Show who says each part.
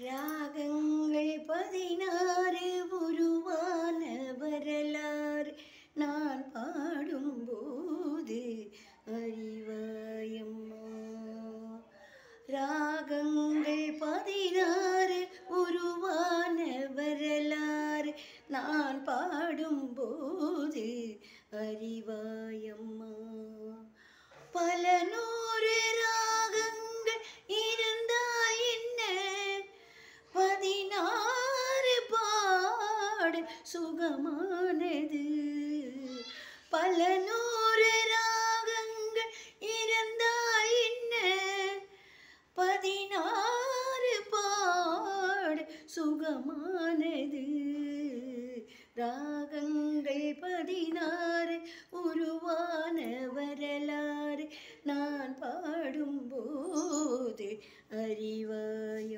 Speaker 1: ராகங்கள் 16 உருவான வரலாறு நான் பாடும்போது அறிவாயம்மா. ராகங்கள் 16 உருவான வரலாறு நான் பாடும்போது அறிவாயம்மா. பல நூறு ராகங்கள் இருந்தால் என்ன, 16 பாட சுகமானது. பல நூறு ராகங்கள் இருந்தால் என்ன, 16 பாட சுகமானது. ராகங்கள் 16 உருவான வரலாறு நான் பாடும்போது அறிவாயம்மா.